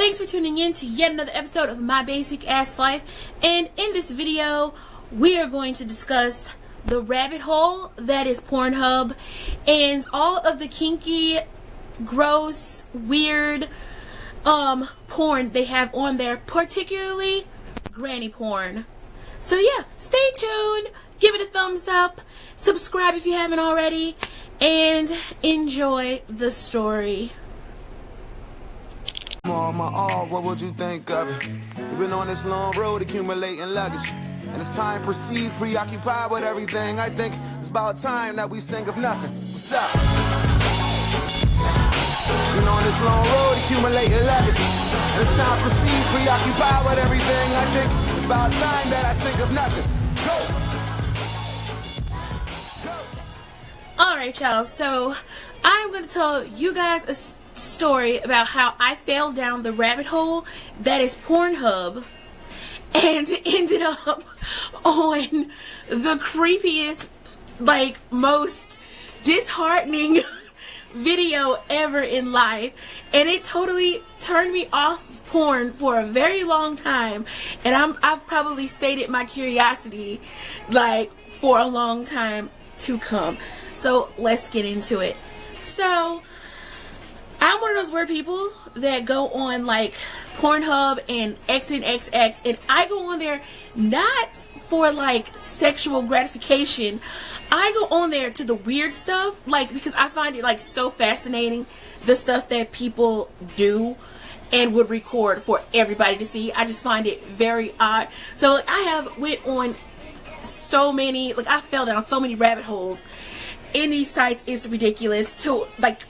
Thanks for tuning in to yet another episode of My Basic Ass Life. And in this video, we are going to discuss the rabbit hole that is Pornhub and all of the kinky, gross, weird porn they have on there, particularly granny porn. So yeah, stay tuned, give it a thumbs up, subscribe if you haven't already, and enjoy the story. My all, what would you think of it? We've been on this long road accumulating luggage, and as time proceeds, preoccupied with everything, I think it's about time that we sing of nothing. What's up? Been on this long road accumulating luggage, and as time proceeds, preoccupied with everything, I think it's about time that I sing of nothing. Go! Alright, y'all, so I'm going to tell you guys a story about how I fell down the rabbit hole that is Pornhub and ended up on the creepiest, most disheartening video ever in life, and it totally turned me off porn for a very long time, and I've probably sated my curiosity for a long time to come. So let's get into it. So I'm one of those weird people that go on Pornhub and XNXX, and I go on there not for sexual gratification. I go on there to the weird stuff, because I find it so fascinating, the stuff that people do and would record for everybody to see. I just find it very odd. So I have went on so many, I fell down so many rabbit holes in these sites. It's ridiculous. To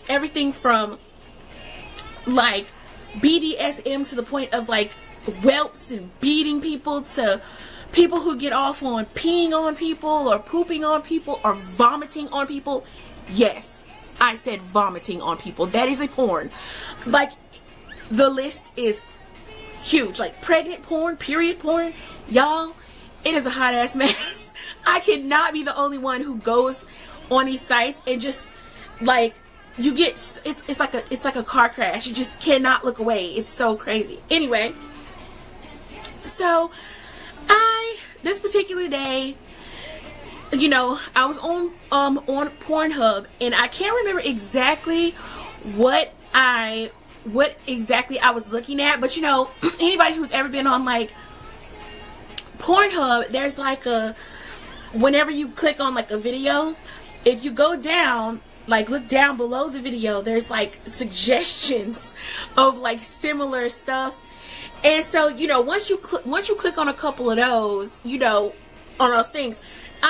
everything from BDSM to the point of whelps and beating people, to people who get off on peeing on people or pooping on people or vomiting on people. Yes, I said vomiting on people. That is a porn. The list is huge. Pregnant porn, period porn. Y'all, it is a hot ass mess. I cannot be the only one who goes on these sites and just you get, it's like a car crash. You just cannot look away. It's so crazy. Anyway, so this particular day, I was on Pornhub, and I can't remember exactly what exactly I was looking at, but anybody who's ever been on Pornhub, there's whenever you click on a video, if you go down, look down below the video, there's suggestions of similar stuff. And so once you click on a couple of those, on those things,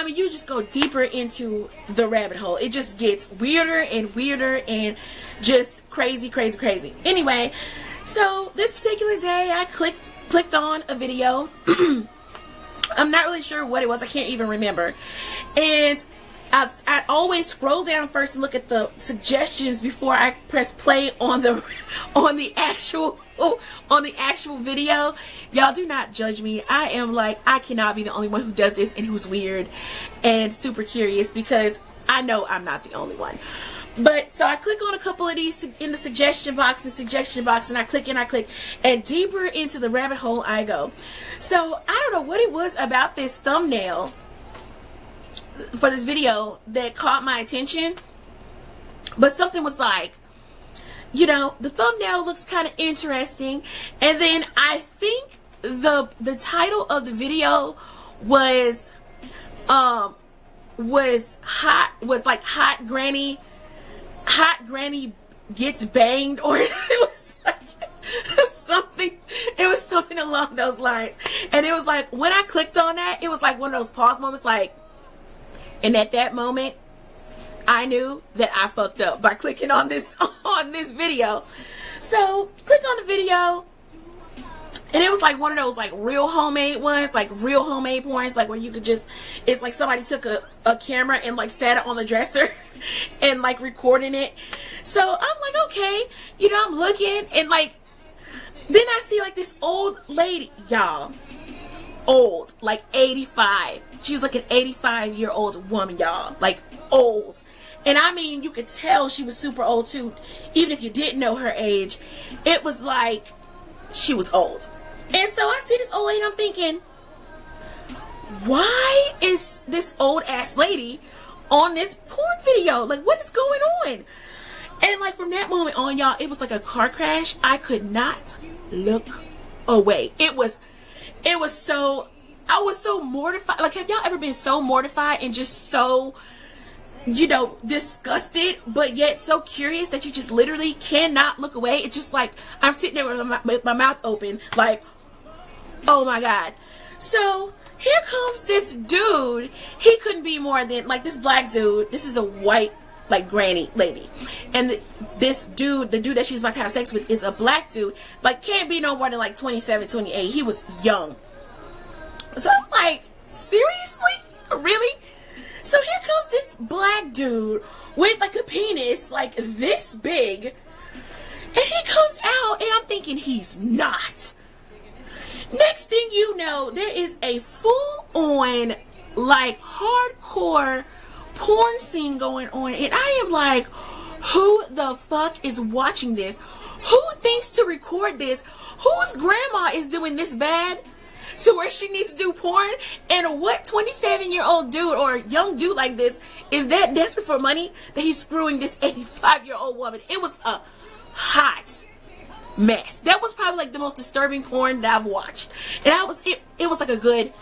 you just go deeper into the rabbit hole. It just gets weirder and weirder and just crazy. Anyway, so this particular day I clicked on a video. I'm not really sure what it was. I can't even remember. And I always scroll down first and look at the suggestions before I press play on the actual video. Y'all do not judge me. I am I cannot be the only one who does this and who's weird and super curious, because I know I'm not the only one. But so I click on a couple of these in the suggestion box, and I click and deeper into the rabbit hole I go. So I don't know what it was about this thumbnail for this video that caught my attention, but something was the thumbnail looks kind of interesting, and then I think the title of the video was hot granny gets banged, or it was something along those lines. And it was when I clicked on that, it was one of those pause moments, and at that moment, I knew that I fucked up by clicking on this video. So, click on the video, and it was one of those real homemade ones, real homemade porns, where you could just, it's somebody took a camera and sat it on the dresser and recording it. So I'm okay, I'm looking, and then I see this old lady, y'all, old, 85. She was an 85-year-old woman, y'all, old. And I mean, you could tell she was super old too, even if you didn't know her age. It was she was old. And so I see this old lady and I'm thinking, why is this old ass lady on this porn video? Like, what is going on? And like from that moment on, y'all, it was like a car crash. I could not look away. It was so, I was so mortified. Like, have y'all ever been so mortified and just so, you know, disgusted, but yet so curious that you just literally cannot look away? It's just like, I'm sitting there with my mouth open, like, oh my God. So here comes this dude. He couldn't be more than, like, this black dude. This is a white, like, granny lady. And this dude, the dude that she's about to have sex with, is a black dude. Like, can't be no more than, like, 27, 28. He was young. So I'm like, seriously? Really? So here comes this black dude with, like, a penis, like, this big. And he comes out, and I'm thinking he's not. Next thing you know, there is a full-on, like, hardcore porn scene going on, and I am like, who the fuck is watching this? Who thinks to record this? Whose grandma is doing this bad to where she needs to do porn? And what 27-year-old dude or young dude like this is that desperate for money that he's screwing this 85-year-old woman? It was a hot mess. That was probably like the most disturbing porn that I've watched. And it was like a good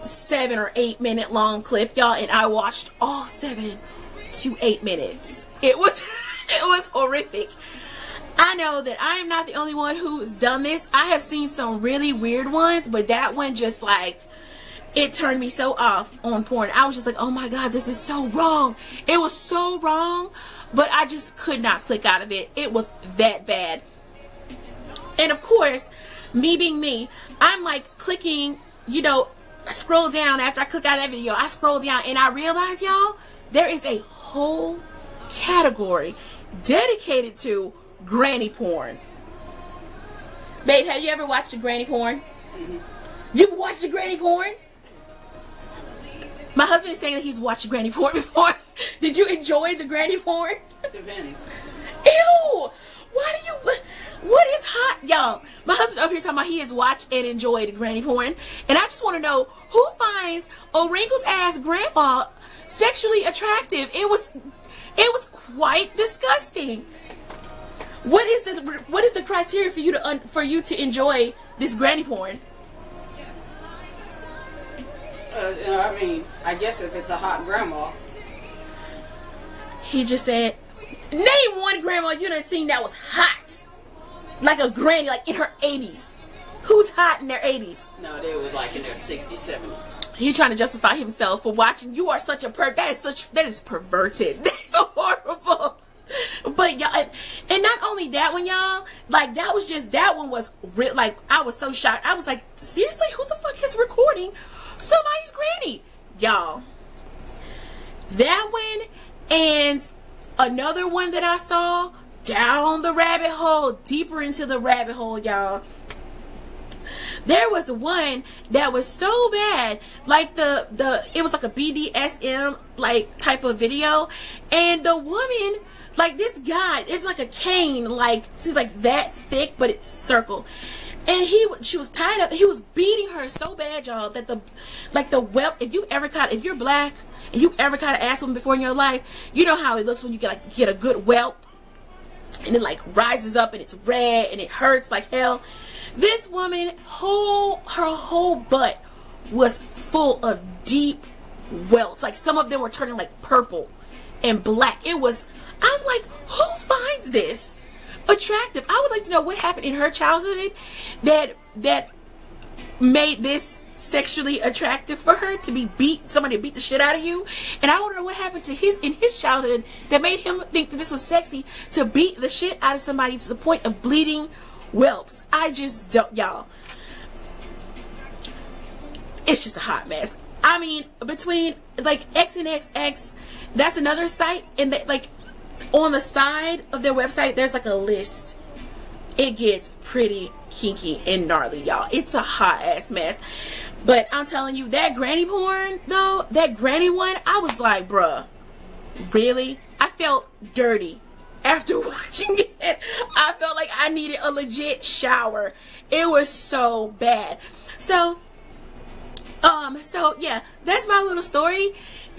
7 or 8 minute long clip, y'all, and I watched all 7 to 8 minutes. It was horrific. I know that I am not the only one who's done this. I have seen some really weird ones, but that one just, like, it turned me so off on porn. I was just like, oh my God, this is so wrong. It was so wrong, but I just could not click out of it. It was that bad. And of course, me being me, I'm like clicking, you know, I scroll down after I click out of that video. I scroll down and I realize, y'all, there is a whole category dedicated to granny porn. Babe, have you ever watched a granny porn? Mm-hmm. You've watched a granny porn? My husband is saying that he's watched granny porn before. Did you enjoy the granny porn? Depends. Ew! Why do you... What is hot, y'all? My husband up here talking about he has watched and enjoyed granny porn. And I just want to know, who finds a wrinkled ass grandma sexually attractive? It was quite disgusting. What is the criteria for you to enjoy this granny porn? I mean, I guess if it's a hot grandma. He just said, name one grandma you done seen that was hot. Like a granny, like in her 80s. Who's hot in their 80s? No, they were like in their 60s, 70s. He's trying to justify himself for watching. You are such a that is perverted. That's so horrible. But y'all, and not only that one, y'all, like that one was real. Like, I was so shocked. I was like, seriously, who the fuck is recording somebody's granny? Y'all, that one and another one that I saw down the rabbit hole, deeper into the rabbit hole, y'all. There was one that was so bad, like it was like a BDSM like type of video, and the woman, like this guy, it's like a cane, like she's like that thick, but it's circle, and she was tied up. He was beating her so bad, y'all, that the welt. If you're black and you ever caught an ass woman before in your life, you know how it looks when you get a good welt. And it like rises up and it's red and it hurts like hell. This woman, her whole butt was full of deep welts. Like some of them were turning like purple and black. I'm like, who finds this attractive? I would like to know what happened in her childhood that made this sexually attractive for her to be somebody beat the shit out of you. And I want to know what happened to in his childhood that made him think that this was sexy, to beat the shit out of somebody to the point of bleeding whelps. I just don't, y'all. It's just a hot mess. I mean, between like X and XX, that's another site, and like on the side of their website there's like a list. It gets pretty kinky and gnarly, y'all. It's a hot ass mess. But I'm telling you, that granny porn though, that granny one, I was like, bruh, really? I felt dirty after watching it. I felt like I needed a legit shower. It was so bad. So yeah, that's my little story.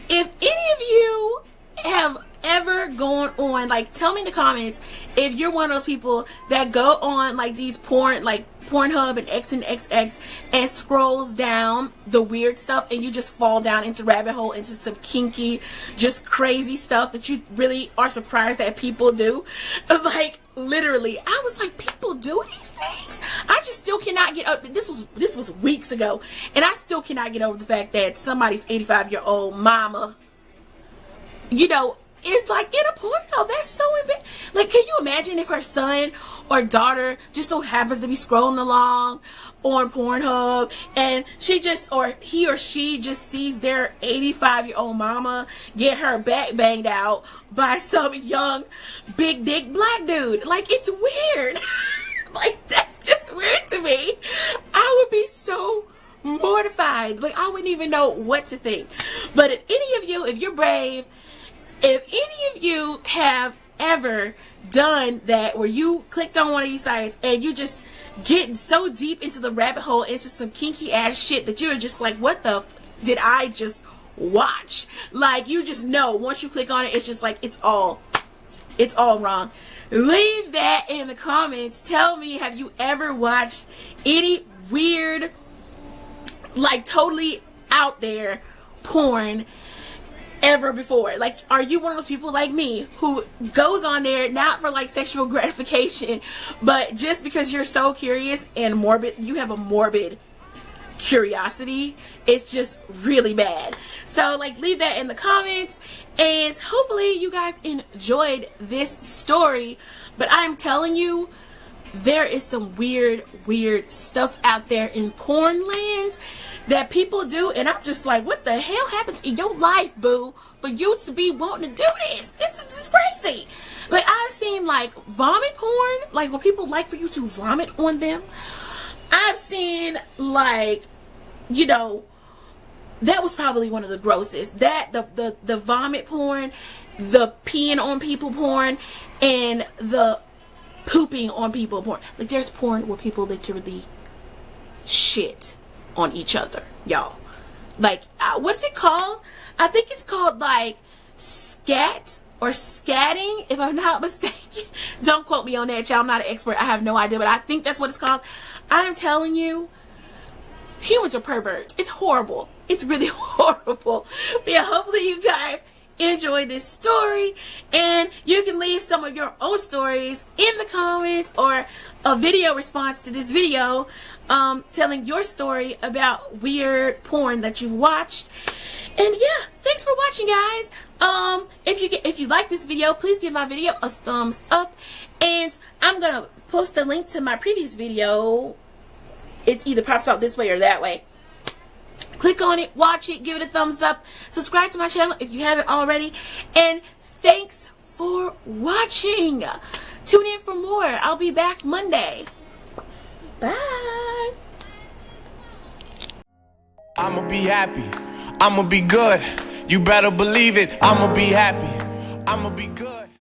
If any of you have ever gone on, like, tell me in the comments if you're one of those people that go on like these porn, like PornHub and X and XX, and scrolls down the weird stuff and you just fall down into rabbit hole, into some kinky, just crazy stuff that you really are surprised that people do. Like, literally, I was like, people do these things? I just still cannot get up. This was weeks ago, and I still cannot get over the fact that somebody's 85-year-old mama, you know, is like in a porno. That's so embarrassing. Like, can you imagine if her son or daughter just so happens to be scrolling along on PornHub, and she just, or he or she just sees their 85-year-old mama get her back banged out by some young big dick black dude? Like, it's weird. Like, that's just weird to me. I would be so mortified. Like, I wouldn't even know what to think. But if any of you, if you're brave, if any of you have ever done that, where you clicked on one of these sites and you just get so deep into the rabbit hole, into some kinky ass shit that you're just like, what the did I just watch? Like, you just know once you click on it, it's just like, it's all wrong. Leave that in the comments. Tell me, have you ever watched any weird, like, totally out there porn ever before? Like, are you one of those people like me who goes on there not for like sexual gratification, but just because you're so curious and morbid? You have a morbid curiosity. It's just really bad. So, like, leave that in the comments, and hopefully you guys enjoyed this story. But I'm telling you, there is some weird stuff out there in porn land that people do, and I'm just like, what the hell happens in your life, boo, for you to be wanting to do this? This is crazy. Like, I've seen like vomit porn, like where people like for you to vomit on them. I've seen, like, you know, that was probably one of the grossest. That the vomit porn, the peeing on people porn, and the pooping on people porn. Like, there's porn where people literally shit on each other, y'all. Like, what's it called? I think it's called like scat or scatting, if I'm not mistaken. Don't quote me on that, y'all. I'm not an expert. I have no idea, but I think that's what it's called. I'm telling you, humans are perverts. It's horrible. It's really horrible. But yeah, hopefully you guys enjoyed this story, and you can leave some of your own stories in the comments, or a video response to this video, telling your story about weird porn that you've watched. And yeah, thanks for watching, guys. If you like this video, please give my video a thumbs up, and I'm gonna post a link to my previous video. It either pops out this way or that way. Click on it, watch it, give it a thumbs up, subscribe to my channel if you haven't already, and thanks for watching. Tune in for more. I'll be back Monday. Bye. I'ma be happy. I'ma be good. You better believe it. I'ma be happy. I'ma be good.